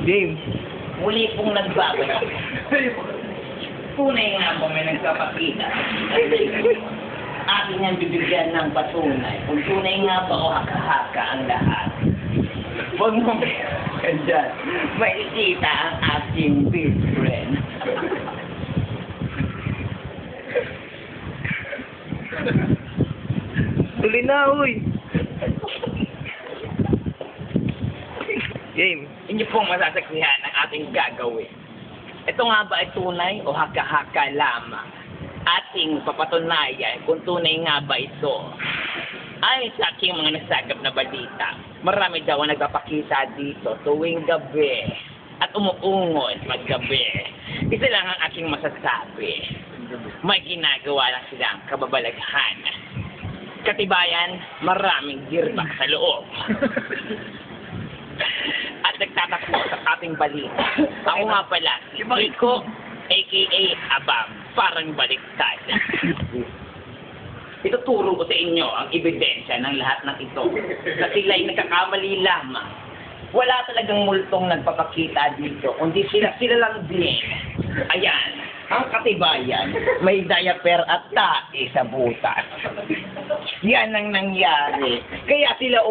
Game. Muli pong nagbabalik. Tunay nga po may nagpapakita. Akin ang bibigyan ng patunay. Kung tunay nga ba o haka-haka ang lahat. Huwag mo dyan. Makikita ang aking best friend. Tuloy na, uy. Game. Inyo pong masasaksihan ang ating gagawin. Ito nga ba ay tunay o haka-haka lamang? Ating papatunayan kung tunay nga ba ito. Ayon sa aking mga nasagap na balita, marami daw ang nagpapakita dito tuwing gabi at umuungol paggabi. Isa lang ang aking masasabi. May ginagawa lang silang kababalaghan. Katibayan, maraming girbak sa loob. At nagtatakbo sa ating balita. Ako nga pala, si Kiko, a.k.a. Abang, parang baliktad. Ituturo ko sa inyo ang ebidensya ng lahat ng ito na sila'y nagkakamali lamang. Wala talagang multong nagpapakita dito, kundi sila lang din. Ayan, ang katibayan, may diaper at tae sa butas. Yan ang nangyari. Kaya sila